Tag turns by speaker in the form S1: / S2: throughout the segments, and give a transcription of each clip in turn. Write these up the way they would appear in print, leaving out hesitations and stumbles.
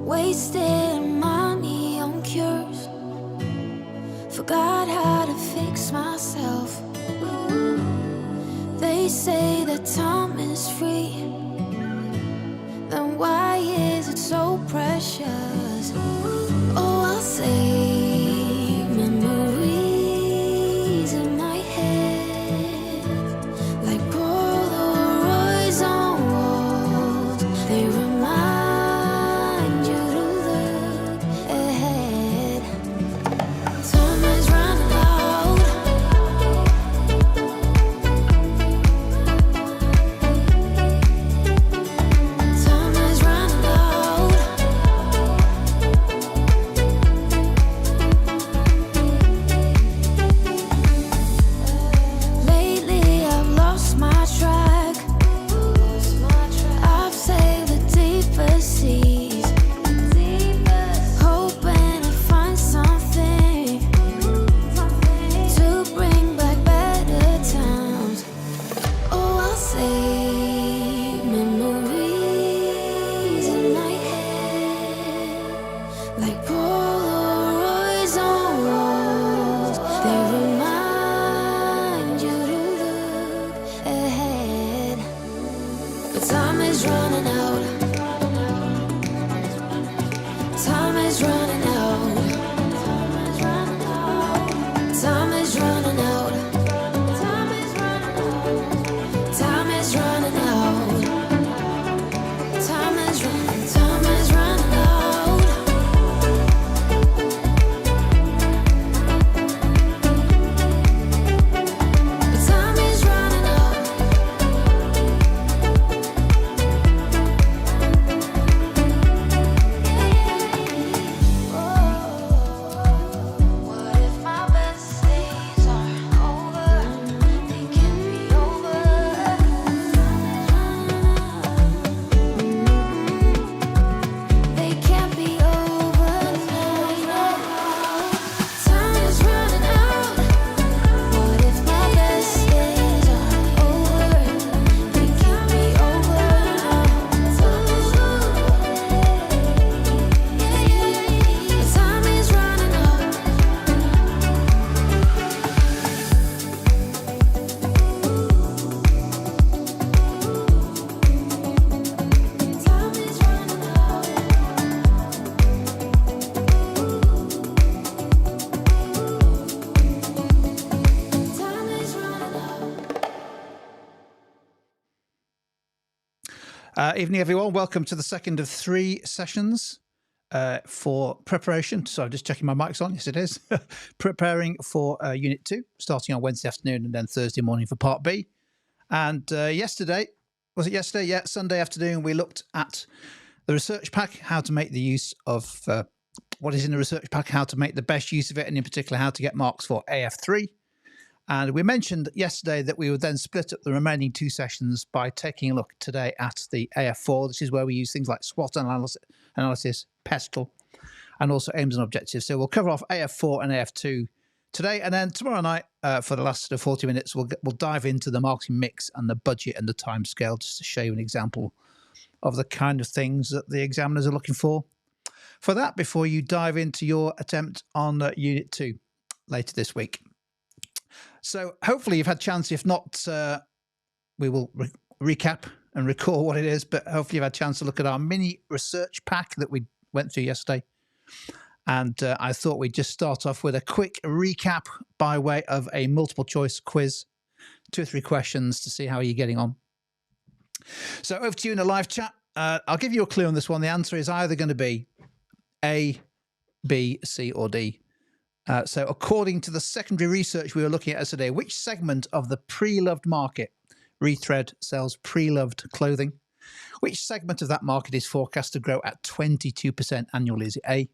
S1: Wasting money on cures. Forgot how to fix myself. They say that time is free. Then why is it so precious? Oh, I'll say memories in my head, like Polaroids on walls. They remind you to look ahead. Time is running out. Time is running out. Lately I've lost my track. I've sailed the deepest seas, hoping to find something to bring back better times. Oh, I'll say memories in my head, like Polaroids on walls. They remind you to look ahead. But time is running out. Time is running out. Time is running out. Time is running out. Time is running out. Time is running. Time is running out. Time is running out. What if my best days aren't over? They can be over. They can't be over now. Time is running out. What if my best days aren't over? They can't be over now. Time is running out. Time is running out. Time is running out.
S2: Evening, everyone. Welcome to the second of 3 sessions for preparation. So I'm just checking my mic's on. Yes, it is. Preparing for Unit 2, starting on Wednesday afternoon and then Thursday morning for Part B. And yesterday, was it yesterday? Yeah, Sunday afternoon, we looked at the research pack, how to make the use of what is in the research pack, how to make the best use of it, and in particular, how to get marks for AF3. And we mentioned yesterday that we would then split up the remaining 2 sessions by taking a look today at the AF4. This is where we use things like SWOT analysis, PESTLE, and also Aims and Objectives. So we'll cover off AF4 and AF2 today, and then tomorrow night, for the last 40 minutes, we'll dive into the marketing mix and the budget and the time scale, just to show you an example of the kind of things that the examiners are looking for. For that, before you dive into your attempt on Unit 2 later this week. So hopefully you've had a chance. If not, we will recap and recall what it is, but hopefully you've had a chance to look at our mini research pack that we went through yesterday. And I thought we'd just start off with a quick recap by way of a multiple choice quiz, 2 or 3 questions to see how you're getting on. So over to you in the live chat. I'll give you a clue on this one. The answer is either going to be A, B, C, or D. So according to the secondary research we were looking at yesterday, which segment of the pre-loved market, Rethread sells pre-loved clothing, which segment of that market is forecast to grow at 22% annually? Is it A?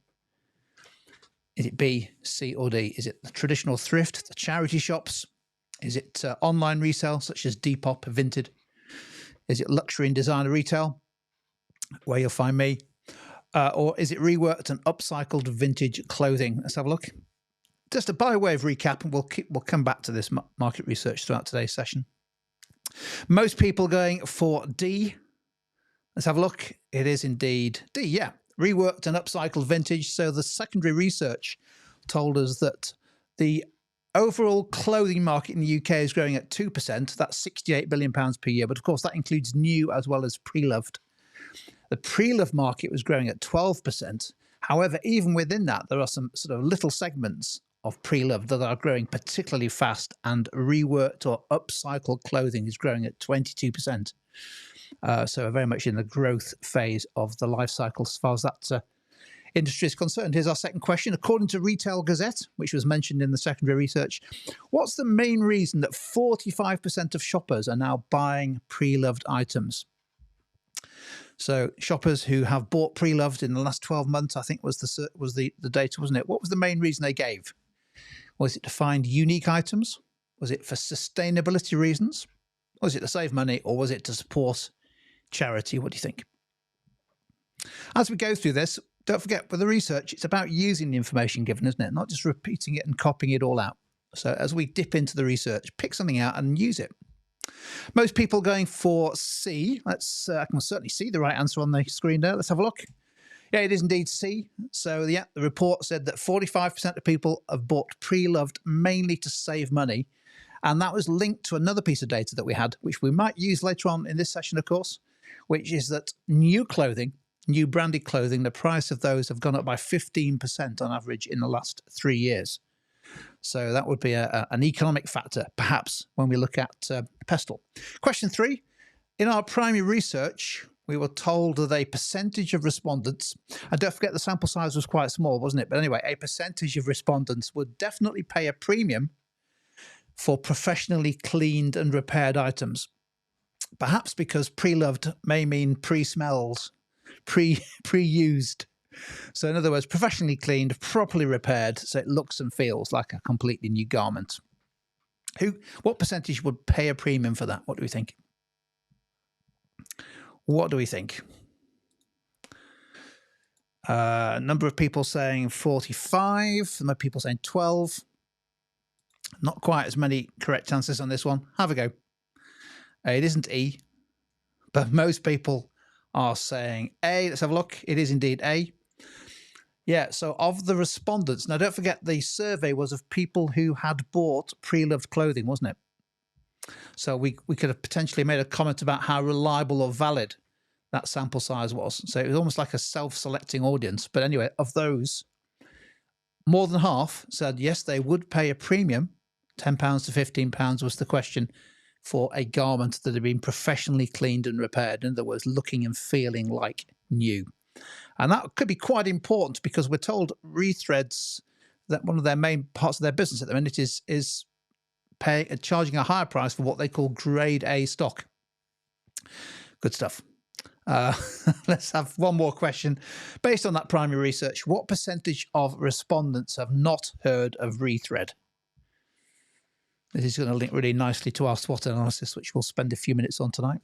S2: Is it B, C, or D? Is it the traditional thrift, the charity shops? Is it online resale, such as Depop, Vinted? Is it luxury and designer retail, where you'll find me? Or is it reworked and upcycled vintage clothing? Let's have a look. Just a by way of recap, and we'll come back to this market research throughout today's session. Most people going for D. Let's have a look. It is indeed D, yeah. reworked and upcycled vintage. So the secondary research told us that the overall clothing market in the UK is growing at 2%. That's £68 billion per year. But of course, that includes new as well as pre-loved. The pre-loved market was growing at 12%. However, even within that, there are some sort of little segments of pre-loved that are growing particularly fast, and reworked or upcycled clothing is growing at 22%. So very much in the growth phase of the life cycle as far as that industry is concerned. Here's our second question. According to Retail Gazette, which was mentioned in the secondary research, what's the main reason that 45% of shoppers are now buying pre-loved items? So shoppers who have bought pre-loved in the last 12 months, I think was the data, wasn't it? What was the main reason they gave? Was it to find unique items? Was it for sustainability reasons? Was it to save money, or was it to support charity? What do you think? As we go through this, don't forget with the research, it's about using the information given, isn't it? Not just repeating it and copying it all out. So as we dip into the research, pick something out and use it. Most people going for C. I can certainly see the right answer on the screen there. Let's have a look. Yeah, it is indeed C. So yeah, the report said that 45% of people have bought pre-loved mainly to save money. And that was linked to another piece of data that we had, which we might use later on in this session, of course, which is that new clothing, new branded clothing, the price of those have gone up by 15% on average in the last 3 years. So that would be an economic factor, perhaps, when we look at PESTLE. Question 3. In our primary research, we were told that a percentage of respondents, and don't forget the sample size was quite small, wasn't it? But anyway, a percentage of respondents would definitely pay a premium for professionally cleaned and repaired items. Perhaps because pre-loved may mean pre-smelled, pre-used. So in other words, professionally cleaned, properly repaired, so it looks and feels like a completely new garment. What percentage would pay a premium for that? What do we think? What do we think? A number of people saying 45, a number of people saying 12. Not quite as many correct answers on this one. Have a go. It isn't E, but most people are saying A. Let's have a look. It is indeed A. Yeah, so of the respondents, now don't forget the survey was of people who had bought pre-loved clothing, wasn't it? So we could have potentially made a comment about how reliable or valid that sample size was. So it was almost like a self-selecting audience. But anyway, of those, more than half said yes, they would pay a premium. £10 to £15 was the question for a garment that had been professionally cleaned and repaired. In other words, looking and feeling like new. And that could be quite important because we're told Rethreads, that one of their main parts of their business at the minute is charging a higher price for what they call grade A stock. Good stuff. Let's have one more question. Based on that primary research, what percentage of respondents have not heard of Rethread? This is going to link really nicely to our SWOT analysis, which we'll spend a few minutes on tonight.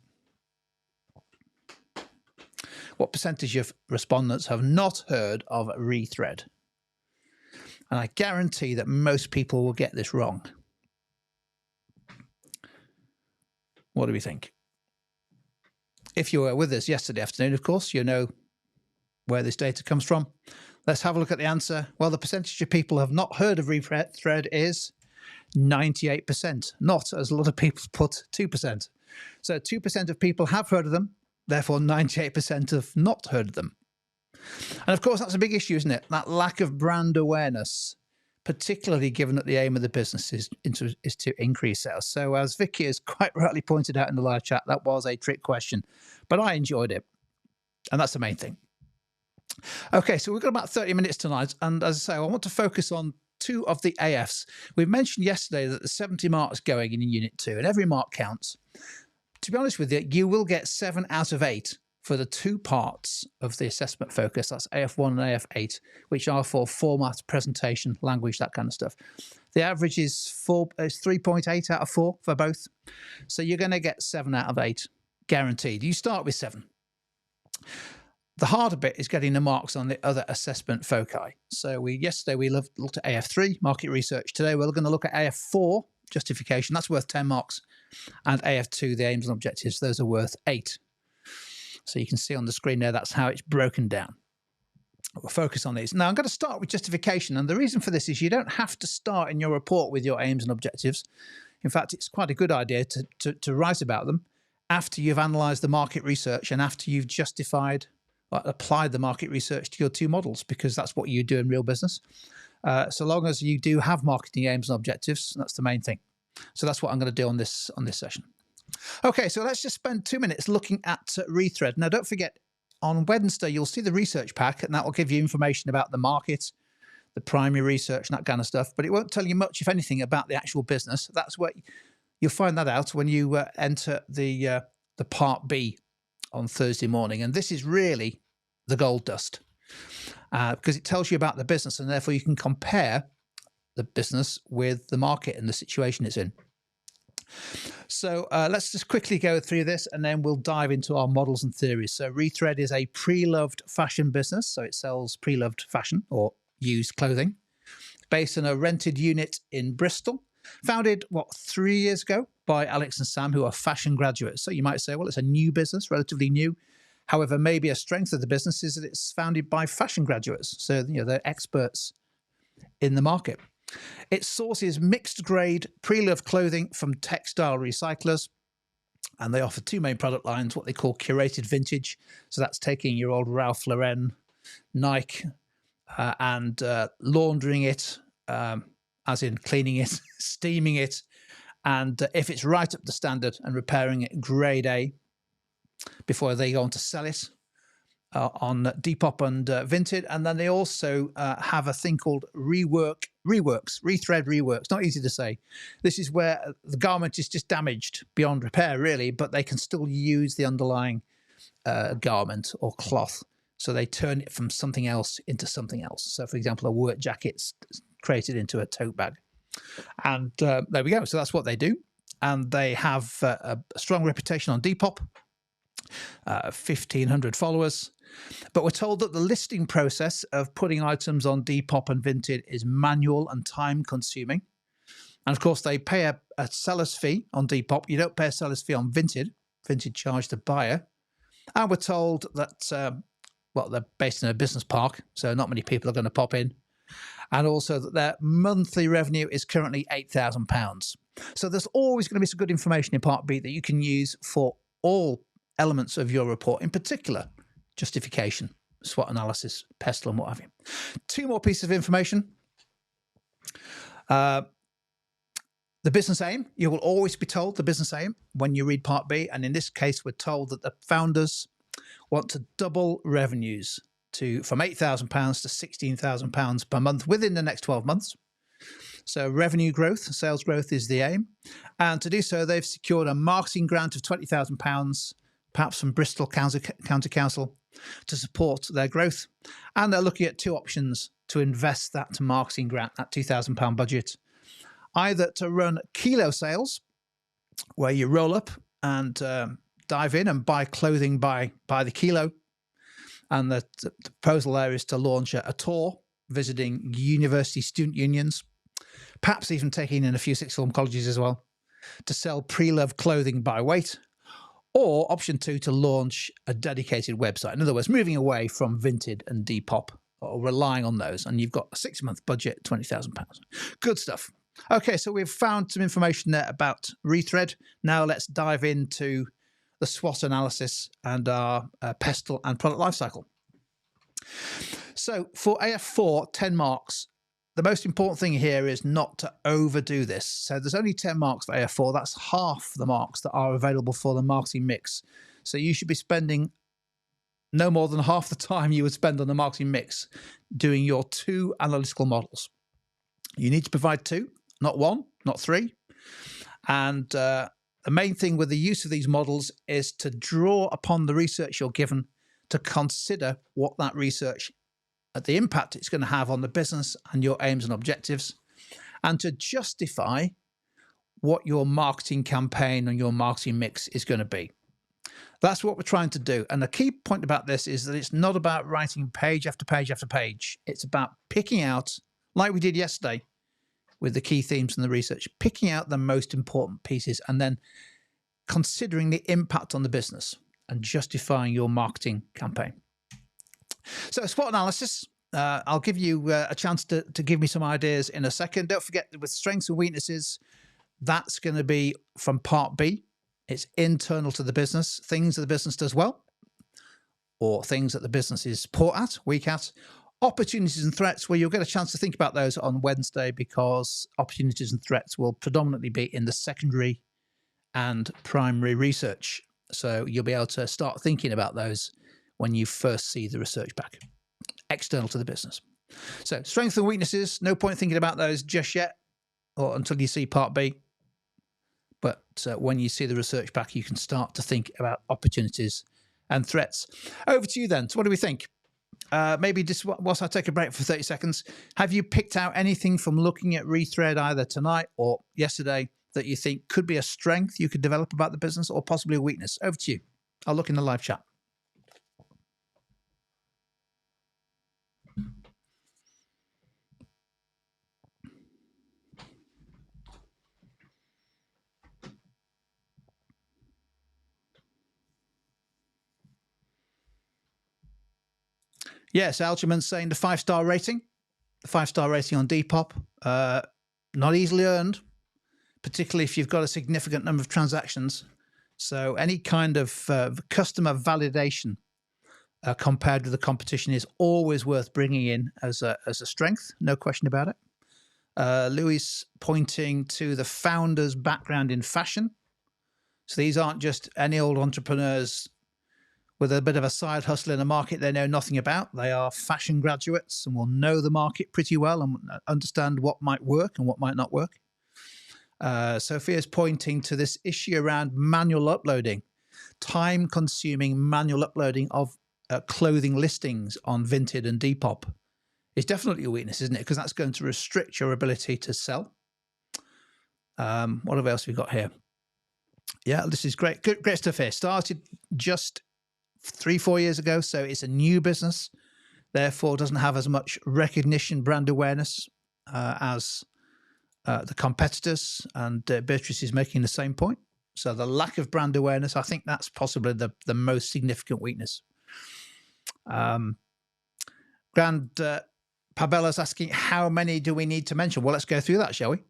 S2: What percentage of respondents have not heard of Rethread? And I guarantee that most people will get this wrong. What do we think? If you were with us yesterday afternoon, of course, you know where this data comes from. Let's have a look at the answer. Well, the percentage of people who have not heard of Rethread is 98%, not, as a lot of people put, 2%. So 2% of people have heard of them, therefore 98% have not heard of them. And of course, that's a big issue, isn't it? That lack of brand awareness, particularly given that the aim of the business is to increase sales. So as Vicky has quite rightly pointed out in the live chat, that was a trick question, but I enjoyed it. And that's the main thing. Okay, so we've got about 30 minutes tonight. And as I say, I want to focus on 2 of the AFs. We mentioned yesterday that there's 70 marks going in Unit 2, and every mark counts. To be honest with you, you will get 7 out of 8 for the 2 parts of the assessment focus. That's AF1 and AF8, which are for format, presentation, language, that kind of stuff. The average is 3.8 out of 4 for both. So you're going to get 7 out of 8, guaranteed. You start with 7. The harder bit is getting the marks on the other assessment foci. So yesterday we looked at AF3, market research. Today we're going to look at AF4, justification. That's worth 10 marks. And AF2, the aims and objectives, those are worth 8. So you can see on the screen there, that's how it's broken down. We'll focus on these. Now, I'm going to start with justification. And the reason for this is you don't have to start in your report with your aims and objectives. In fact, it's quite a good idea to write about them after you've analysed the market research and after you've justified or applied the market research to your two models, because that's what you do in real business. So long as you do have marketing aims and objectives, that's the main thing. So that's what I'm going to do on this session. Okay, so let's just spend 2 minutes looking at Rethread. Now, don't forget, on Wednesday, you'll see the research pack, and that will give you information about the market, the primary research, and that kind of stuff. But it won't tell you much, if anything, about the actual business. That's what you'll find that out when you enter the part B on Thursday morning. And this is really the gold dust, because it tells you about the business, and therefore you can compare the business with the market and the situation it's in. So let's just quickly go through this, and then we'll dive into our models and theories. So Rethread is a pre-loved fashion business. So it sells pre-loved fashion or used clothing based in a rented unit in Bristol, founded, 3 years ago by Alex and Sam, who are fashion graduates. So you might say, well, it's a new business, relatively new. However, maybe a strength of the business is that it's founded by fashion graduates. So, they're experts in the market. It sources mixed grade pre-loved clothing from textile recyclers, and they offer two main product lines, what they call curated vintage. So that's taking your old Ralph Lauren, Nike, and laundering it, as in cleaning it, steaming it, and if it's right up to standard, and repairing it grade A before they go on to sell it on Depop and Vinted. And then they also have a thing called Rethread Reworks. Not easy to say. This is where the garment is just damaged beyond repair, really, but they can still use the underlying garment or cloth. So they turn it from something else into something else. So, for example, a work jacket's created into a tote bag. And there we go. So that's what they do. And they have a strong reputation on Depop, 1,500 followers. But we're told that the listing process of putting items on Depop and Vinted is manual and time consuming. And of course, they pay a seller's fee on Depop. You don't pay a seller's fee on Vinted. Vinted charge the buyer. And we're told that, they're based in a business park, so not many people are going to pop in. And also that their monthly revenue is currently £8,000. So there's always going to be some good information in Part B that you can use for all elements of your report, in particular justification, SWOT analysis, PESTLE, and what have you. Two more pieces of information. The business aim, you will always be told the business aim when you read Part B. And in this case, we're told that the founders want to double revenues from £8,000 to £16,000 per month within the next 12 months. So revenue growth, sales growth is the aim. And to do so, they've secured a marketing grant of £20,000, perhaps from Bristol County Council, to support their growth. And they're looking at two options to invest that marketing grant, that £2,000 budget, either to run kilo sales, where you roll up and dive in and buy clothing by the kilo. And the proposal there is to launch a tour visiting university student unions, perhaps even taking in a few sixth form colleges as well, to sell pre-loved clothing by weight. Or option two, to launch a dedicated website. In other words, moving away from Vinted and Depop, or relying on those. And you've got a 6-month budget, £20,000. Good stuff. Okay, so we've found some information there about Rethread. Now let's dive into the SWOT analysis and our PESTLE and product lifecycle. So for AF4, 10 marks. The most important thing here is not to overdo this. So there's only 10 marks for AF4. That's half the marks that are available for the marketing mix. So you should be spending no more than half the time you would spend on the marketing mix doing your two analytical models. You need to provide two, not one, not three. And the main thing with the use of these models is to draw upon the research you're given, to consider what that research, the impact it's going to have on the business and your aims and objectives, and to justify what your marketing campaign and your marketing mix is going to be. That's what we're trying to do. And the key point about this is that it's not about writing page after page after page. It's about picking out, like we did yesterday with the key themes and the research, picking out the most important pieces and then considering the impact on the business and justifying your marketing campaign. So SWOT analysis, I'll give you a chance to give me some ideas in a second. Don't forget that with strengths and weaknesses, that's going to be from part B. It's internal to the business, things that the business does well, or things that the business is poor at, weak at. Opportunities and threats, where you'll get a chance to think about those on Wednesday, because opportunities and threats will predominantly be in the secondary and primary research. So you'll be able to start thinking about those when you first see the research back, external to the business. So strengths and weaknesses, no point thinking about those just yet or until you see part B. But when you see the research back, you can start to think about opportunities and threats. Over to you then. So what do we think? Maybe just whilst I take a break for 30 seconds, have you picked out anything from looking at Rethread either tonight or yesterday that you think could be a strength you could develop about the business, or possibly a weakness? Over to you. I'll look in the live chat. Yes, Algerman's saying the 5-star rating. The 5-star rating on Depop, not easily earned, particularly if you've got a significant number of transactions. So any kind of customer validation compared with the competition is always worth bringing in as a strength, no question about it. Louis pointing to the founder's background in fashion. So these aren't just any old entrepreneurs with a bit of a side hustle in a market they know nothing about. They are fashion graduates and will know the market pretty well and understand what might work and what might not work. Sophia's pointing to this issue around manual uploading, time-consuming manual uploading of clothing listings on Vinted and Depop is definitely a weakness, isn't it? Because that's going to restrict your ability to sell. What else have we got here? Yeah, this is great. Great stuff here. Started just 3-4 years ago, so it's a new business, therefore doesn't have as much recognition, brand awareness as the competitors, and Beatrice is making the same point. So the lack of brand awareness, I think that's possibly the most significant weakness. Grand Pabella's asking, how many do we need to mention? Well, let's go through that, shall we?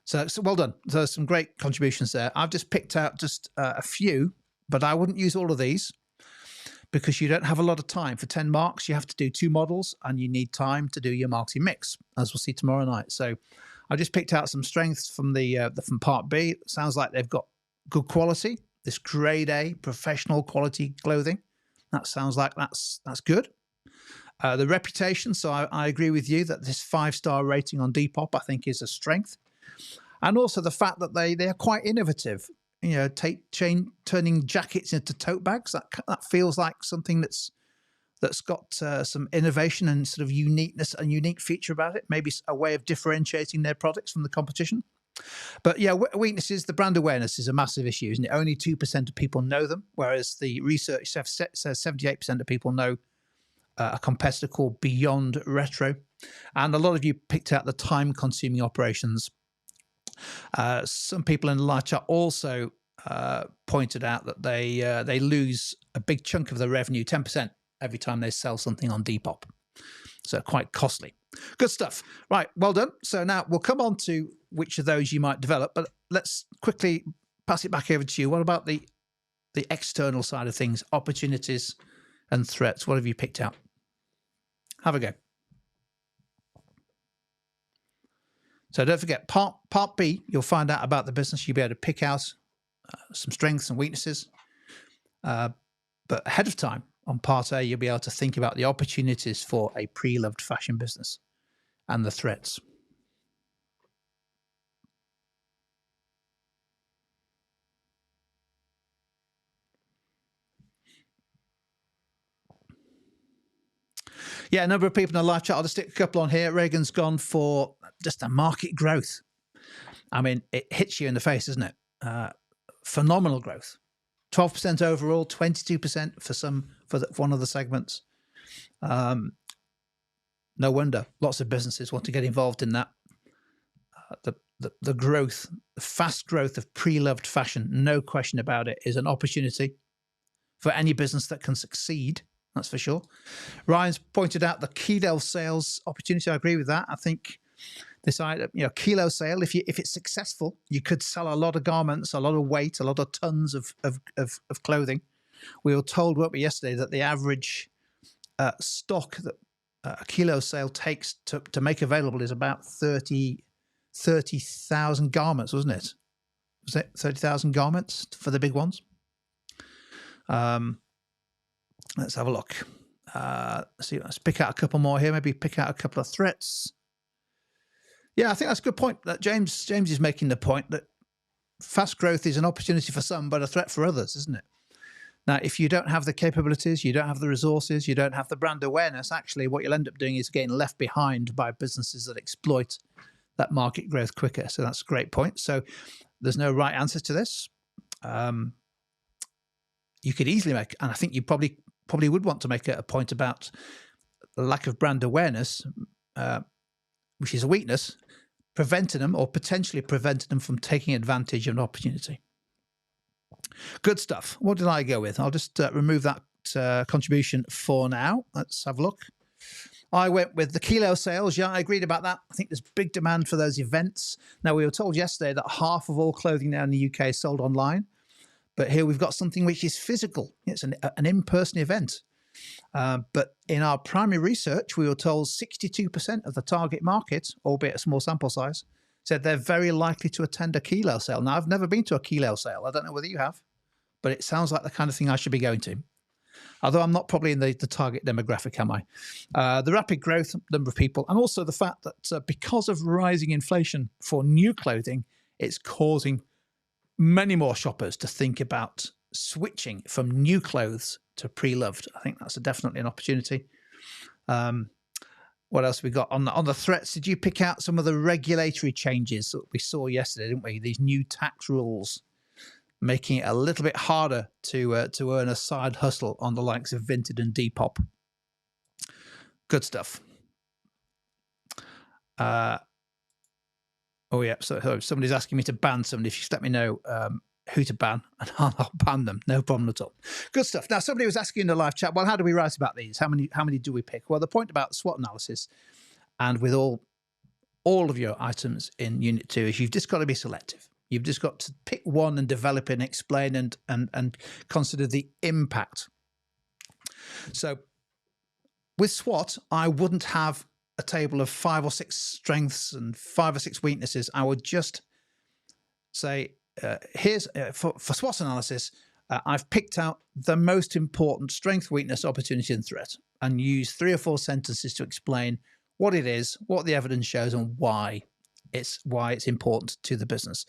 S2: So well done. So some great contributions there. I've just picked out just a few, but I wouldn't use all of these because you don't have a lot of time. For 10 marks, you have to do 2 models and you need time to do your marketing mix, as we'll see tomorrow night. So I just picked out some strengths from from part B. It sounds like they've got good quality, this grade A professional quality clothing. That sounds like that's good. The reputation. So I agree with you that this 5-star rating on Depop, I think, is a strength. And also the fact that they are quite innovative. You know, turning jackets into tote bags. That feels like something that's got some innovation and sort of uniqueness, a unique feature about it. Maybe a way of differentiating their products from the competition. But yeah, weaknesses. The brand awareness is a massive issue, isn't it? Only 2% of people know them, whereas the research says 78% of people know a competitor called Beyond Retro. And a lot of you picked out the time-consuming operations. Some people in the live chat also pointed out that they lose a big chunk of their revenue, 10%, every time they sell something on Depop. So quite costly. Good stuff. Right, well done. So now we'll come on to which of those you might develop, but let's quickly pass it back over to you. What about the external side of things, opportunities and threats? What have you picked out? Have a go. So don't forget, part B, you'll find out about the business. You'll be able to pick out some strengths and weaknesses. But ahead of time, on part A, you'll be able to think about the opportunities for a pre-loved fashion business and the threats. Yeah, a number of people in the live chat. I'll just stick a couple on here. Reagan's gone for just a market growth. I mean, it hits you in the face, doesn't it? Phenomenal growth. 12% overall, 22% for one of the segments. No wonder lots of businesses want to get involved in that. The growth, the fast growth of pre-loved fashion, no question about it, is an opportunity for any business that can succeed That's for sure. Ryan's pointed out the kilo sales opportunity. I agree with that. I think this item, kilo sale, if it's successful, you could sell a lot of garments, a lot of weight, a lot of tons of clothing. We were told, weren't we, yesterday, that the average stock that a kilo sale takes to make available is about 30,000 garments, wasn't it? Was it 30,000 garments for the big ones? Let's have a look. Let's pick out a couple more here. Maybe pick out a couple of threats. Yeah, I think that's a good point. That James is making the point that fast growth is an opportunity for some, but a threat for others, isn't it? Now, if you don't have the capabilities, you don't have the resources, you don't have the brand awareness, actually what you'll end up doing is getting left behind by businesses that exploit that market growth quicker. So that's a great point. So there's no right answer to this. You could easily make, and I think you probably would want to make a point about the lack of brand awareness, which is a weakness, preventing them or potentially preventing them from taking advantage of an opportunity. Good stuff. What did I go with? I'll just remove that contribution for now. Let's have a look. I went with the kilo sales. Yeah, I agreed about that. I think there's big demand for those events. Now, we were told yesterday that half of all clothing now in the UK is sold online. But here we've got something which is physical. It's an in-person event. But in our primary research, we were told 62% of the target market, albeit a small sample size, said they're very likely to attend a kilo sale. Now, I've never been to a kilo sale. I don't know whether you have, but it sounds like the kind of thing I should be going to. Although I'm not probably in the target demographic, am I? The rapid growth number of people, and also the fact that because of rising inflation for new clothing, it's causing many more shoppers to think about switching from new clothes to pre-loved. I think that's definitely an opportunity. What else have we got on the threats? Did you pick out some of the regulatory changes that we saw yesterday, didn't we? These new tax rules making it a little bit harder to earn a side hustle on the likes of Vinted and Depop. Good stuff. Oh yeah, so somebody's asking me to ban somebody. If you just let me know who to ban, and I'll ban them. No problem at all. Good stuff. Now, somebody was asking in the live chat, well, how do we write about these? How many do we pick? Well, the point about SWOT analysis, and with all of your items in Unit 2, is you've just got to be selective. You've just got to pick one and develop it and explain and consider the impact. So with SWOT, I wouldn't have a table of 5 or 6 strengths and 5 or 6 weaknesses. I would just say, here's for SWOT analysis, I've picked out the most important strength, weakness, opportunity, and threat, and use 3 or 4 sentences to explain what it is, what the evidence shows, and why it's important to the business.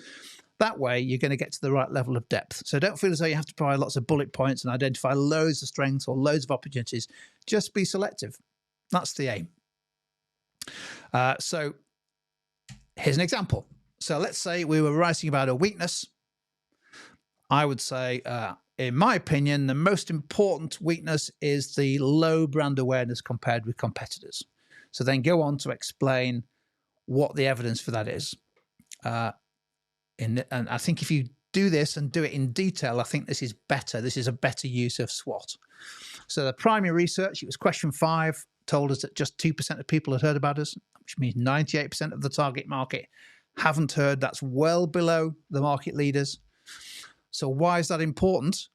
S2: That way, you're going to get to the right level of depth. So don't feel as though you have to provide lots of bullet points and identify loads of strengths or loads of opportunities. Just be selective. That's the aim. So here's an example. So let's say we were writing about a weakness. I would say, in my opinion, the most important weakness is the low brand awareness compared with competitors. So then go on to explain what the evidence for that is. And I think if you do this and do it in detail, I think this is better. This is a better use of SWOT. So the primary research, it was question 5, told us that just 2% of people had heard about us, which means 98% of the target market haven't heard. That's well below the market leaders. So why is that important?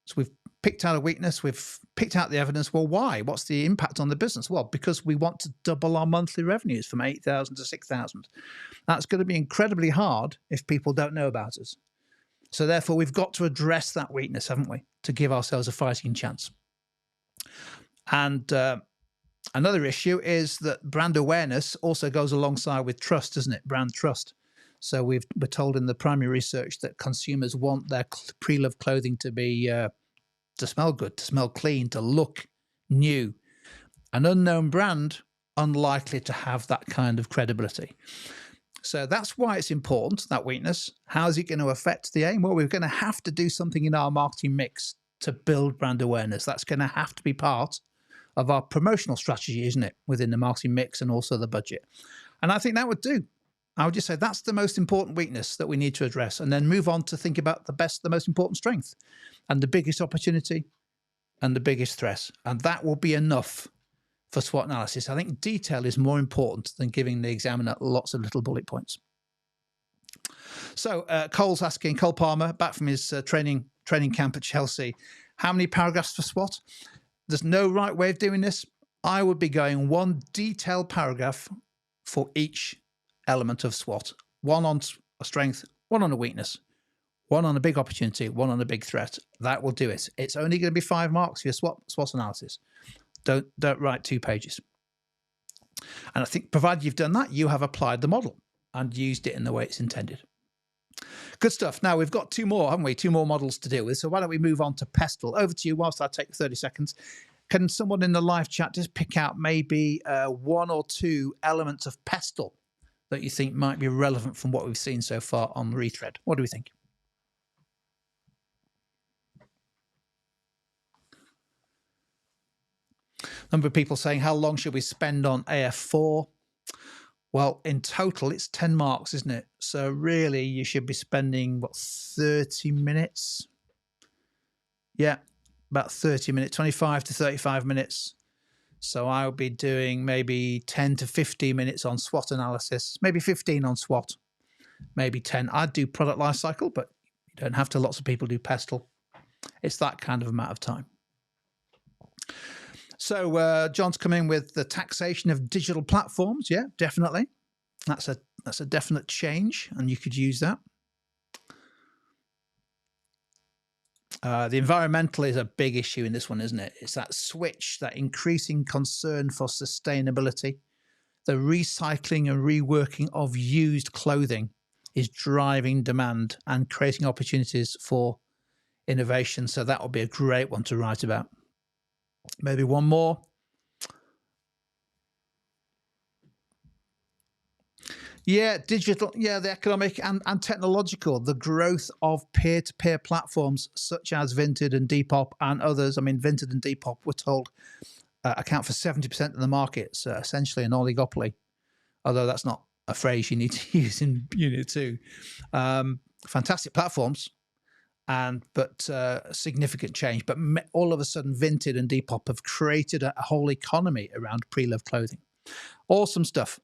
S2: So we've picked out a weakness, we've picked out the evidence. Well, why? What's the impact on the business? Well, because we want to double our monthly revenues from 8,000 to 6,000. That's going to be incredibly hard if people don't know about us. So therefore, we've got to address that weakness, haven't we, to give ourselves a fighting chance. And another issue is that brand awareness also goes alongside with trust, doesn't it? Brand trust. So we're told in the primary research that consumers want their pre-loved clothing to be to smell good, to smell clean, to look new. An unknown brand, unlikely to have that kind of credibility. So that's why it's important, that weakness. How is it going to affect the aim? Well, we're going to have to do something in our marketing mix to build brand awareness. That's going to have to be part of our promotional strategy, isn't it? Within the marketing mix and also the budget. And I think that would do. I would just say that's the most important weakness that we need to address, and then move on to think about the most important strength and the biggest opportunity and the biggest threat, and that will be enough for SWOT analysis. I think detail is more important than giving the examiner lots of little bullet points. So Cole's asking, Cole Palmer, back from his training camp at Chelsea, how many paragraphs for SWOT? There's no right way of doing this. I would be going one detailed paragraph for each element of SWOT. One on a strength, one on a weakness, one on a big opportunity, one on a big threat. That will do it. It's only going to be 5 marks for your SWOT analysis. Don't write 2 pages. And I think provided you've done that, you have applied the model and used it in the way it's intended. Good stuff. Now we've got 2 more, haven't we? 2 more models to deal with. So why don't we move on to PESTLE? Over to you whilst I take 30 seconds. Can someone in the live chat just pick out maybe 1 or 2 elements of PESTLE that you think might be relevant from what we've seen so far on Rethread? What do we think? Number of people saying, how long should we spend on AF4? Well, in total, it's 10 marks, isn't it? So really, you should be spending, what, 30 minutes? Yeah, about 30 minutes, 25 to 35 minutes. So I'll be doing maybe 10 to 15 minutes on SWOT analysis, maybe 15 on SWOT, maybe 10. I'd do product lifecycle, but you don't have to. Lots of people do PESTLE. It's that kind of amount of time. So John's come in with the taxation of digital platforms. Yeah, definitely. That's a definite change, and you could use that. The environmental is a big issue in this one, isn't it? It's that switch, that increasing concern for sustainability. The recycling and reworking of used clothing is driving demand and creating opportunities for innovation. So that would be a great one to write about. Maybe one more. Yeah, digital, yeah, the economic and technological, the growth of peer-to-peer platforms such as Vinted and Depop and others. I mean, Vinted and Depop, we're told, account for 70% of the market, so essentially an oligopoly, although that's not a phrase you need to use in Unit 2. Fantastic platforms, but significant change. But all of a sudden, Vinted and Depop have created a whole economy around pre-loved clothing. Awesome stuff.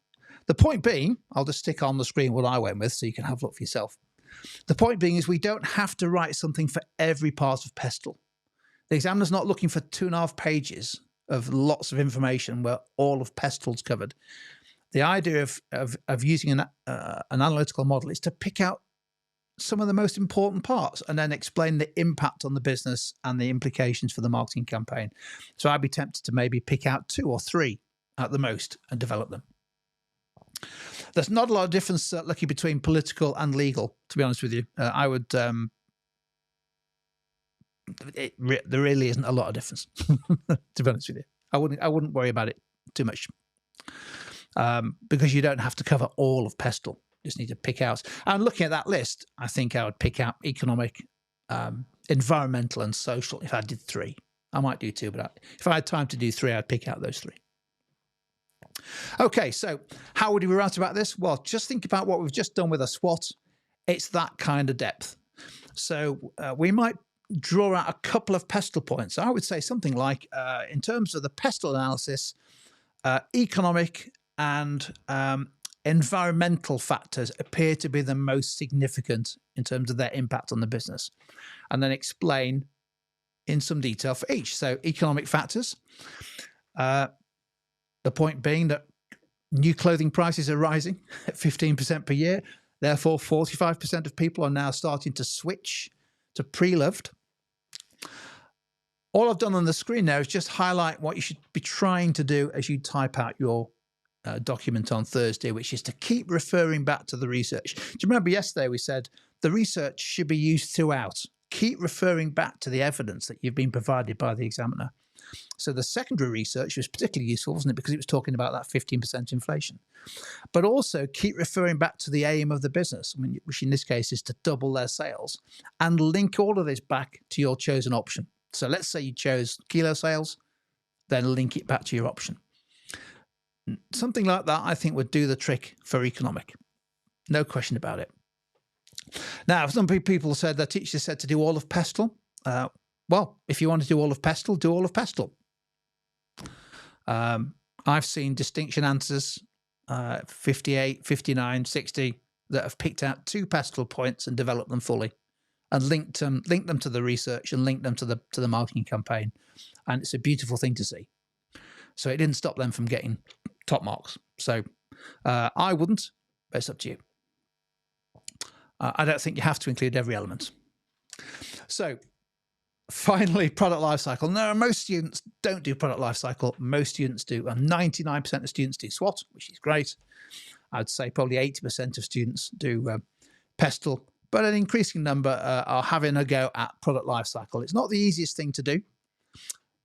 S2: The point being, I'll just stick on the screen what I went with so you can have a look for yourself. The point being is we don't have to write something for every part of PESTLE. The examiner's not looking for 2.5 pages of lots of information where all of PESTLE's covered. The idea of using an analytical model is to pick out some of the most important parts and then explain the impact on the business and the implications for the marketing campaign. So I'd be tempted to maybe pick out 2 or 3 at the most and develop them. There's not a lot of difference, Lucky, between political and legal, to be honest with you. I would, there really isn't a lot of difference, to be honest with you. I wouldn't worry about it too much because you don't have to cover all of PESTLE. You just need to pick out. And looking at that list, I think I would pick out economic, environmental and social if I did 3. I might do 2, but if I had time to do 3, I'd pick out those 3. Okay, so how would we write about this? Well, just think about what we've just done with a SWOT. It's that kind of depth. So we might draw out a couple of PESTLE points. I would say something like, in terms of the PESTLE analysis, economic and environmental factors appear to be the most significant in terms of their impact on the business. And then explain in some detail for each. So economic factors. The point being that new clothing prices are rising at 15% per year. Therefore, 45% of people are now starting to switch to pre-loved. All I've done on the screen now is just highlight what you should be trying to do as you type out your document on Thursday, which is to keep referring back to the research. Do you remember yesterday we said the research should be used throughout? Keep referring back to the evidence that you've been provided by the examiner. So the secondary research was particularly useful, wasn't it? Because it was talking about that 15% inflation. But also keep referring back to the aim of the business, which in this case is to double their sales, and link all of this back to your chosen option. So let's say you chose kilo sales, then link it back to your option. Something like that, I think, would do the trick for economic. No question about it. Now, some people said, their teacher said to do all of PESTLE. well, if you want to do all of PESTLE, do all of PESTLE. I've seen distinction answers, 58, 59, 60, that have picked out 2 PESTLE points and developed them fully, and linked them to the research and linked them to the marketing campaign, and it's a beautiful thing to see. So it didn't stop them from getting top marks. So I wouldn't, but it's up to you. I don't think you have to include every element. So finally, product lifecycle. No, most students don't do product lifecycle. Most students do, and 99% of students do SWOT, which is great. I'd say probably 80% of students do PESTLE, but an increasing number are having a go at product lifecycle. It's not the easiest thing to do,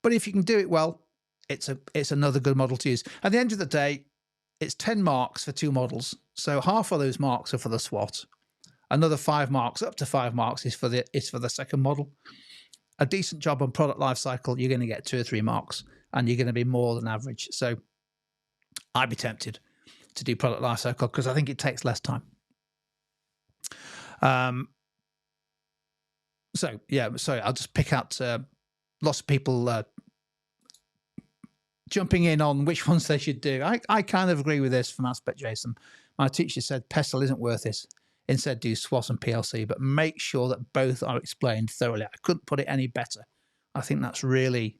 S2: but if you can do it well, it's another good model to use. At the end of the day, it's 10 marks for 2 models. So half of those marks are for the SWOT. Another 5 marks, up to 5 marks, is for the second model. A decent job on product lifecycle, you're going to get 2 or 3 marks, and you're going to be more than average. So I'd be tempted to do product lifecycle because I think it takes less time. So yeah, sorry, I'll just pick out lots of people jumping in on which ones they should do. I kind of agree with this from Aspect Jason. My teacher said PESTLE isn't worth it. Instead, do SWOT and PLC, but make sure that both are explained thoroughly. I couldn't put it any better. I think that's really,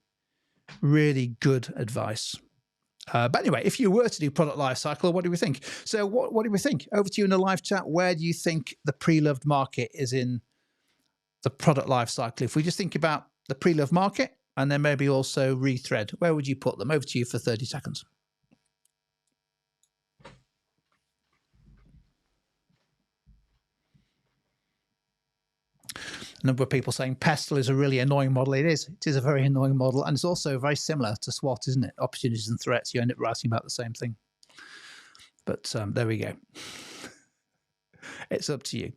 S2: really good advice. But anyway, if you were to do product lifecycle, what do we think? So what do we think? Over to you in the live chat. Where do you think the pre-loved market is in the product lifecycle? If we just think about the pre-loved market and then maybe also rethread, where would you put them? Over to you for 30 seconds. A number of people saying PESTLE is a really annoying model. It is. It is a very annoying model. And it's also very similar to SWOT, isn't it? Opportunities and threats. You end up writing about the same thing. But there we go. It's up to you.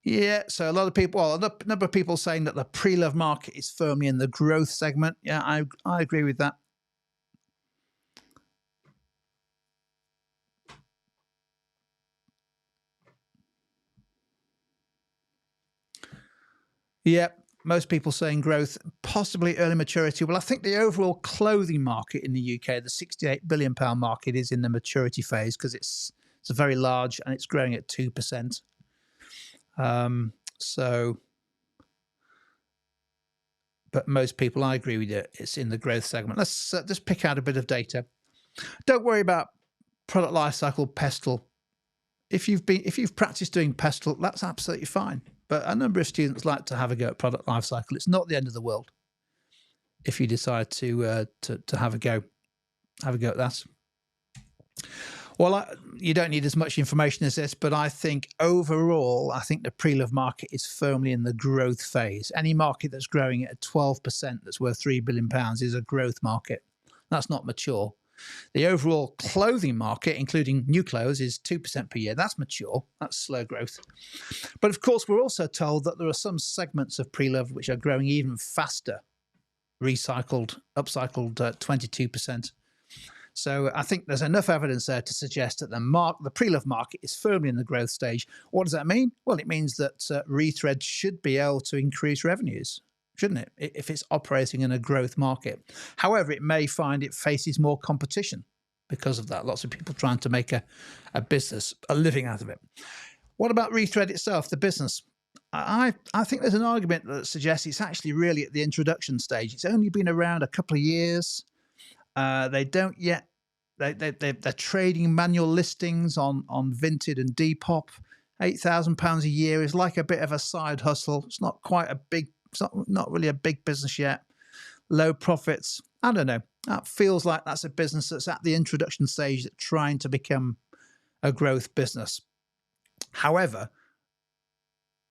S2: Yeah, so a lot of people, well, a number of people saying that the pre-love market is firmly in the growth segment. Yeah, I agree with that. Yeah, most people saying growth, possibly early maturity. Well, I think the overall clothing market in the UK, the £68 billion market, is in the maturity phase because it's very large and it's growing at 2%. But most people, I agree with you, it's in the growth segment. Let's just pick out a bit of data. Don't worry about product lifecycle PESTLE. If you've practiced doing PESTLE, that's absolutely fine. But a number of students like to have a go at product lifecycle. It's not the end of the world if you decide to have a go at that. Well, you don't need as much information as this, but I think overall, I think the pre-love market is firmly in the growth phase. Any market that's growing at 12% that's worth £3 billion is a growth market. That's not mature. The overall clothing market, including new clothes, is 2% per year. That's mature. That's slow growth. But of course, we're also told that there are some segments of pre-love which are growing even faster. Recycled, upcycled 22%. So I think there's enough evidence there to suggest that the pre-love market is firmly in the growth stage. What does that mean? Well, it means that Rethread should be able to increase revenues, shouldn't it, if it's operating in a growth market. However, it may find it faces more competition because of that. Lots of people trying to make a business, a living out of it. What about Rethread itself, the business? I think there's an argument that suggests it's actually really at the introduction stage. It's only been around a couple of years. They don't yet. They're trading manual listings on Vinted and Depop. £8,000 a year is like a bit of a side hustle. It's not quite a big. It's not really a big business yet. Low profits. I don't know. That feels like that's a business that's at the introduction stage, that's trying to become a growth business. However,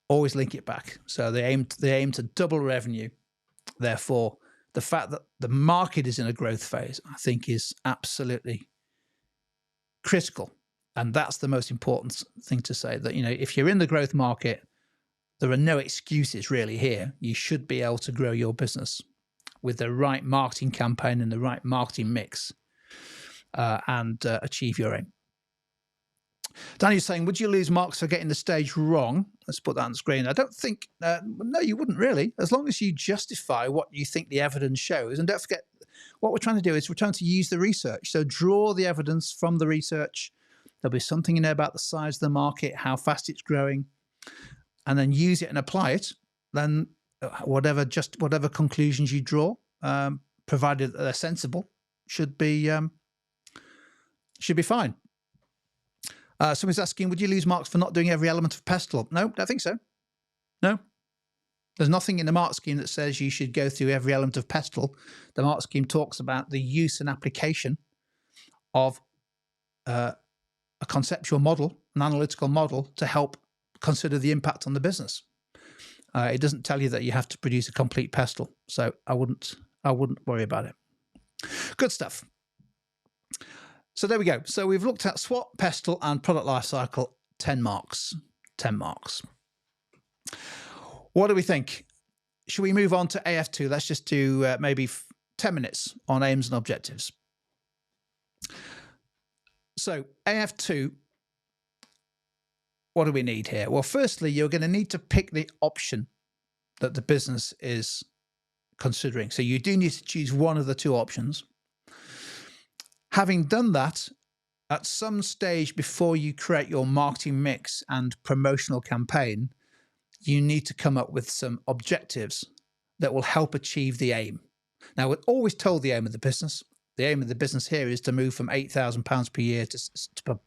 S2: always link it back. So they aim to double revenue. Therefore, the fact that the market is in a growth phase, I think, is absolutely critical. And that's the most important thing to say, that, you know, if you're in the growth market, there are no excuses really here. You should be able to grow your business with the right marketing campaign and the right marketing mix and achieve your aim. Daniel's saying, would you lose marks for getting the stage wrong? Let's put that on the screen. I don't think, no, you wouldn't really, as long as you justify what you think the evidence shows. And don't forget, what we're trying to do is we're trying to use the research. So draw the evidence from the research. There'll be something in there about the size of the market, how fast it's growing, and then use it and apply it. Then whatever conclusions you draw, provided that they're sensible, should be fine. Someone's asking, would you lose marks for not doing every element of PESTLE? No, don't think so. No. There's nothing in the mark scheme that says you should go through every element of PESTLE. The mark scheme talks about the use and application of a conceptual model, an analytical model, to help consider the impact on the business. It doesn't tell you that you have to produce a complete PESTLE, so I wouldn't worry about it. Good stuff. So there we go. So we've looked at SWOT, PESTLE, and product lifecycle. 10 marks. 10 marks. What do we think? Should we move on to AF2? Let's just do maybe 10 minutes on aims and objectives. So AF2, what do we need here? Well, firstly, you're going to need to pick the option that the business is considering. So you do need to choose one of the two options. Having done that, at some stage before you create your marketing mix and promotional campaign, you need to come up with some objectives that will help achieve the aim. Now, we're always told the aim of the business. The aim of the business here is to move from £8,000 per year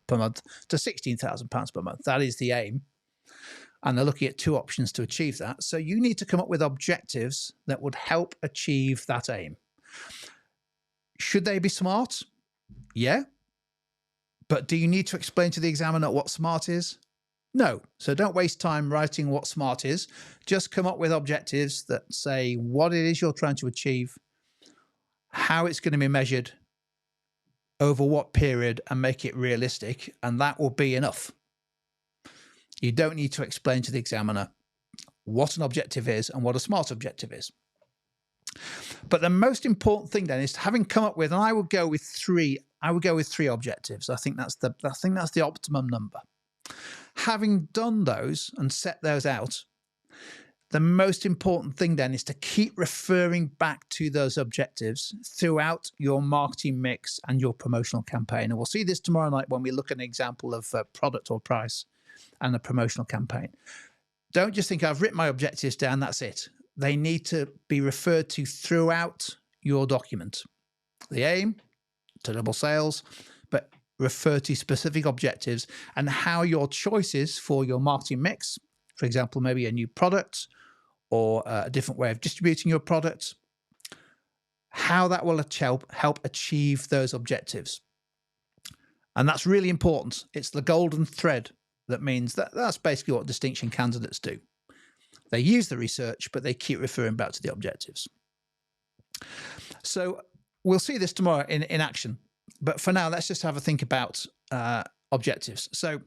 S2: per month to £16,000 per month. That is the aim. And they're looking at two options to achieve that. So you need to come up with objectives that would help achieve that aim. Should they be SMART? Yeah. But do you need to explain to the examiner what SMART is? No. So don't waste time writing what SMART is. Just come up with objectives that say what it is you're trying to achieve, how it's going to be measured, over what period, and make it realistic. And that will be enough. You don't need to explain to the examiner what an objective is and what a SMART objective is. But the most important thing then is having come up with, and I would go with three objectives. I think that's the optimum number. Having done those and set those out, the most important thing then is to keep referring back to those objectives throughout your marketing mix and your promotional campaign. And we'll see this tomorrow night when we look at an example of product or price and a promotional campaign. Don't just think I've written my objectives down, that's it. They need to be referred to throughout your document. The aim, to double sales, but refer to specific objectives and how your choices for your marketing mix, for example, maybe a new product or a different way of distributing your product, how that will help achieve those objectives. And that's really important. It's the golden thread that means that's basically what distinction candidates do. They use the research, but they keep referring back to the objectives. So we'll see this tomorrow in action. But for now, let's just have a think about objectives. So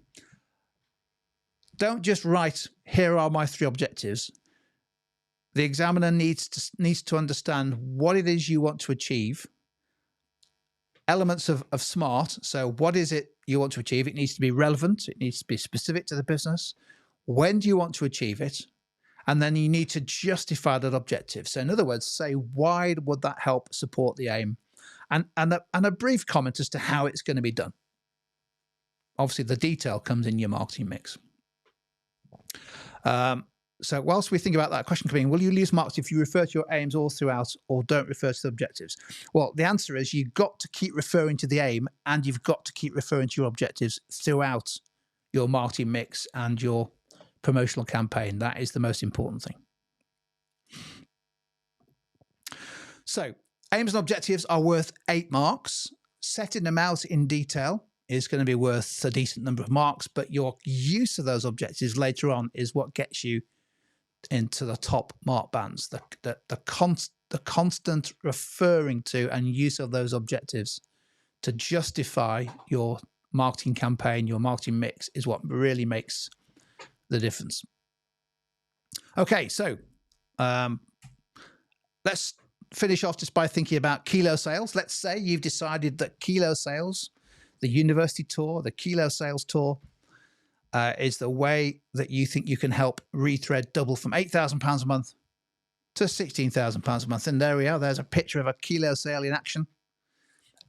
S2: don't just write, here are my three objectives. The examiner needs to understand what it is you want to achieve. Elements of SMART. So what is it you want to achieve? It needs to be relevant. It needs to be specific to the business. When do you want to achieve it? And then you need to justify that objective. So in other words, say, why would that help support the aim? And a brief comment as to how it's going to be done. Obviously, the detail comes in your marketing mix. So whilst we think about that question coming in, will you lose marks if you refer to your aims all throughout or don't refer to the objectives? Well, the answer is you've got to keep referring to the aim and you've got to keep referring to your objectives throughout your marketing mix and your promotional campaign. That is the most important thing. So aims and objectives are worth 8 marks. Setting them out in detail is going to be worth a decent number of marks, but your use of those objectives later on is what gets you into the top mark bands. The constant referring to and use of those objectives to justify your marketing campaign, your marketing mix, is what really makes the difference. Okay, so let's finish off just by thinking about kilo sales. Let's say you've decided that kilo sales, the university tour, the kilo sales tour, is the way that you think you can help Rethread double from £8,000 a month to £16,000 a month. And there we are. There's a picture of a kilo sale in action.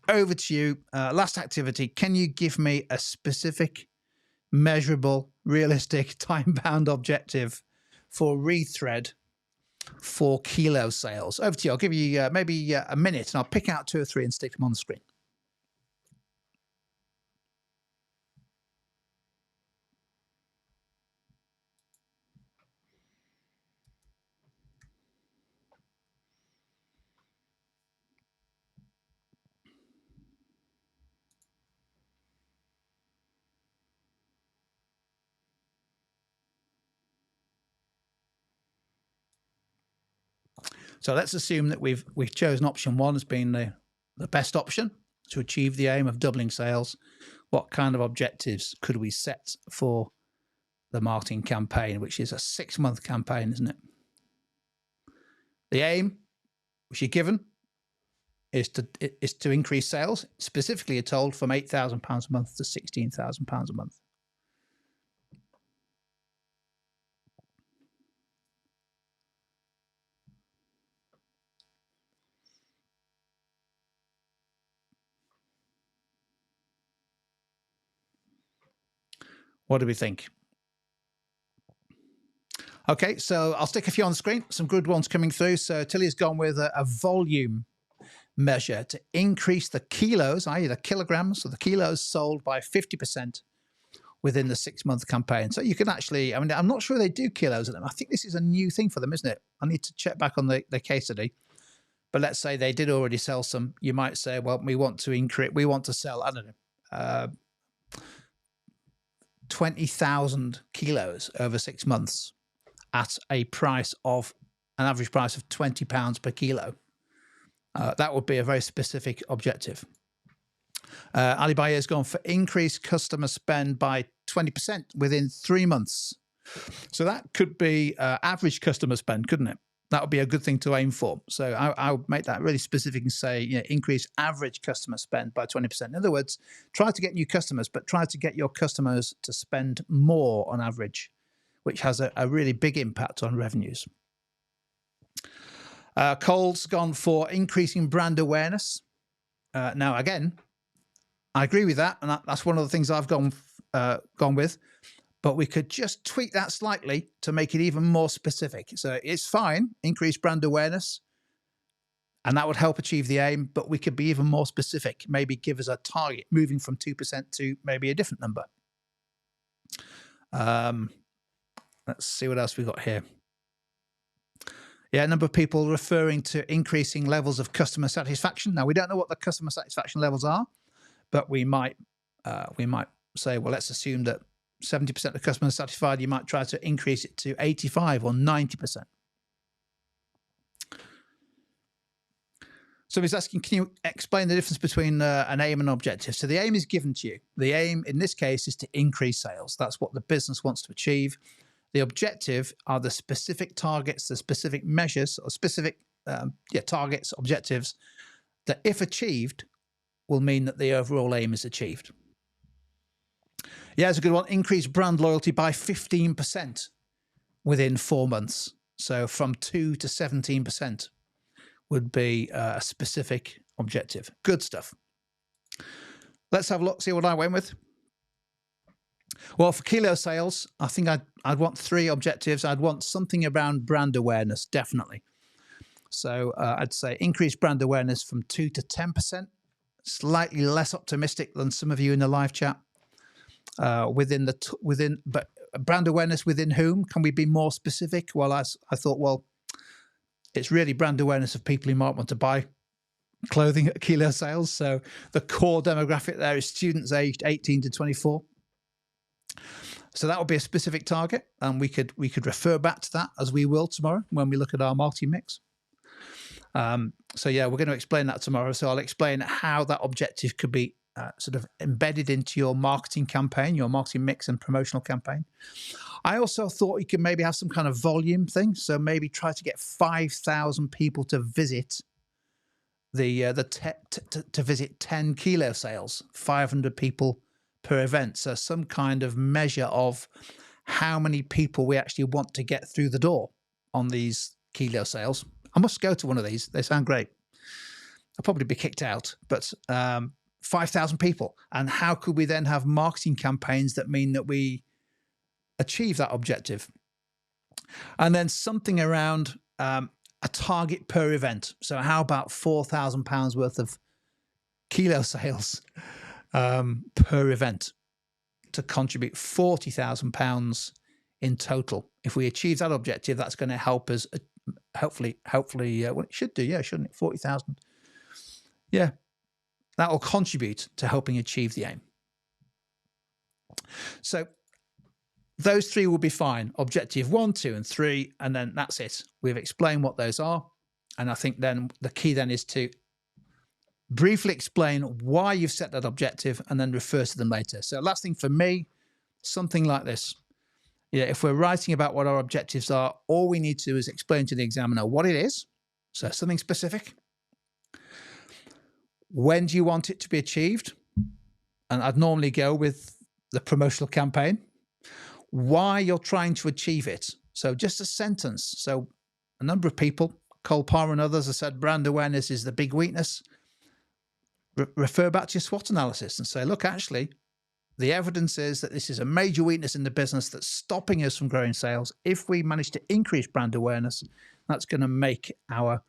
S2: Over to you. Last activity. Can you give me a specific, measurable, realistic, time-bound objective for Rethread for kilo sales? Over to you. I'll give you maybe a minute, and I'll pick out 2 or 3 and stick them on the screen. So let's assume that we've chosen option 1 as being the best option to achieve the aim of doubling sales. What kind of objectives could we set for the marketing campaign, which is a 6-month campaign, isn't it? The aim, which you're given, is to increase sales. Specifically, you're told from £8,000 a month to £16,000 a month. What do we think? Okay, so I'll stick a few on the screen. Some good ones coming through. So Tilly's gone with a volume measure to increase the kilos, i.e. the kilograms, so the kilos sold by 50% within the 6-month campaign. So you can actually, I mean, I'm not sure they do kilos at them. I think this is a new thing for them, isn't it? I need to check back on the case study. But let's say they did already sell some. You might say, well, we want to sell, I don't know, 20,000 kilos over 6 months at an average price of £20 per kilo. That would be a very specific objective. Ali Baye has gone for increased customer spend by 20% within 3 months. So that could be average customer spend, couldn't it? That would be a good thing to aim for. So I would make that really specific and say, increase average customer spend by 20%. In other words, try to get new customers, but try to get your customers to spend more on average, which has a really big impact on revenues. Cole's gone for increasing brand awareness. Now, again, I agree with that, and that's one of the things I've gone with. But we could just tweak that slightly to make it even more specific. So it's fine, increase brand awareness, and that would help achieve the aim, but we could be even more specific, maybe give us a target, moving from 2% to maybe a different number. Let's see what else we've got here. Yeah, a number of people referring to increasing levels of customer satisfaction. Now, we don't know what the customer satisfaction levels are, but we might say, well, let's assume that 70% of customers satisfied. You might try to increase it to 85 or 90%. So he's asking, can you explain the difference between an aim and an objective? So the aim is given to you. The aim in this case is to increase sales. That's what the business wants to achieve. The objective are the specific targets, the specific measures or specific targets, objectives that if achieved will mean that the overall aim is achieved. Yeah, it's a good one. Increase brand loyalty by 15% within 4 months. So from 2 to 17% would be a specific objective. Good stuff. Let's have a look, see what I went with. Well, for kilo sales, I think I'd want 3 objectives. I'd want something around brand awareness, definitely. So I'd say increase brand awareness from 2 to 10%. Slightly less optimistic than some of you in the live chat. But brand awareness within whom? Can we be more specific? Well, I thought, well, it's really brand awareness of people who might want to buy clothing at kilo sales. So the core demographic there is students aged 18 to 24. So that would be a specific target, and we could refer back to that, as we will tomorrow when we look at our marketing mix. So yeah, we're going to explain that tomorrow. So I'll explain how that objective could be sort of embedded into your marketing campaign, your marketing mix and promotional campaign. I also thought you could maybe have some kind of volume thing. So maybe try to get 5,000 people to visit to visit 10 kilo sales, 500 people per event. So some kind of measure of how many people we actually want to get through the door on these kilo sales. I must go to one of these. They sound great. I'll probably be kicked out, but 5,000 people. And how could we then have marketing campaigns that mean that we achieve that objective? And then something around a target per event. So how about £4,000 worth of kilo sales per event to contribute £40,000 in total? If we achieve that objective, that's going to help us. Hopefully, well, it should do, yeah, shouldn't it? 40,000. Yeah, that will contribute to helping achieve the aim. So those three will be fine. Objective 1, 2, and 3, and then that's it. We've explained what those are. And I think then the key then is to briefly explain why you've set that objective and then refer to them later. So last thing for me, something like this. Yeah, if we're writing about what our objectives are, all we need to do is explain to the examiner what it is. So something specific. When do you want it to be achieved? And I'd normally go with the promotional campaign. Why you're trying to achieve it. So just a sentence. So a number of people, Cole Palmer and others, have said brand awareness is the big weakness. Refer back to your SWOT analysis and say, look, actually, the evidence is that this is a major weakness in the business that's stopping us from growing sales. If we manage to increase brand awareness, that's going to make our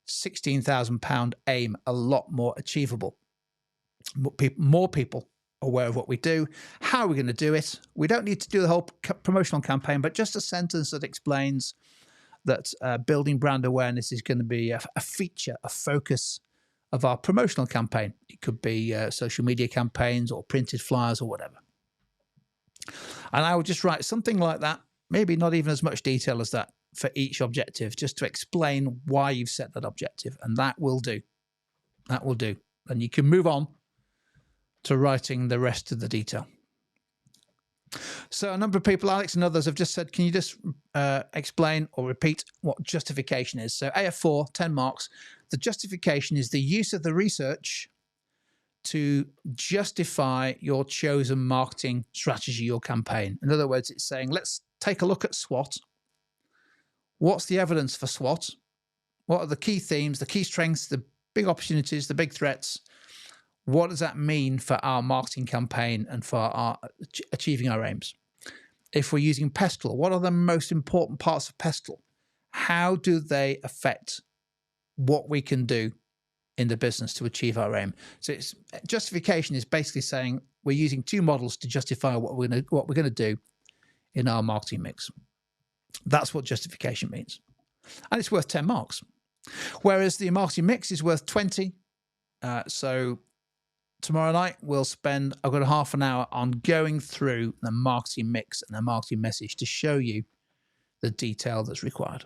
S2: £16,000 aim a lot more achievable. More people aware of what we do. How are we going to do it? We don't need to do the whole promotional campaign, but just a sentence that explains that building brand awareness is going to be a feature, a focus of our promotional campaign. It could be social media campaigns or printed flyers or whatever. And I would just write something like that, maybe not even as much detail as that for each objective, just to explain why you've set that objective. And that will do. That will do. And you can move on to writing the rest of the detail. So a number of people, Alex and others, have just said, can you just explain or repeat what justification is? So AF4, 10 marks. The justification is the use of the research to justify your chosen marketing strategy or campaign. In other words, it's saying, let's take a look at SWOT. What's the evidence for SWOT? What are the key themes, the key strengths, the big opportunities, the big threats? What does that mean for our marketing campaign and for our achieving our aims? If we're using PESTLE, what are the most important parts of PESTLE? How do they affect what we can do in the business to achieve our aim? So it's, justification is basically saying we're using two models to justify what we're going to do in our marketing mix. That's what justification means. And it's worth 10 marks. Whereas the marketing mix is worth 20. So tomorrow night, I've got a half an hour on going through the marketing mix and the marketing message to show you the detail that's required.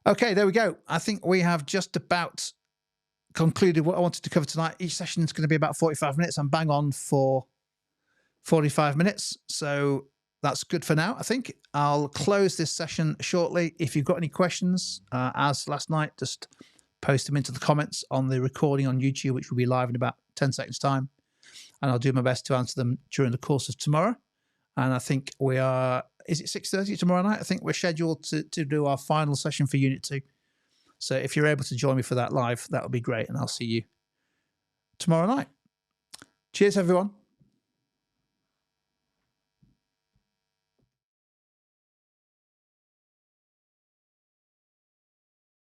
S2: Okay, there we go. I think we have just about concluded what I wanted to cover tonight. Each session is going to be about 45 minutes. I'm bang on for 45 minutes. So that's good for now, I think. I'll close this session shortly. If you've got any questions, as last night, just post them into the comments on the recording on YouTube, which will be live in about 10 seconds time. And I'll do my best to answer them during the course of tomorrow. And I think we are, is it 6:30 tomorrow night? I think we're scheduled to do our final session for Unit 2. So if you're able to join me for that live, that would be great. And I'll see you tomorrow night. Cheers, everyone.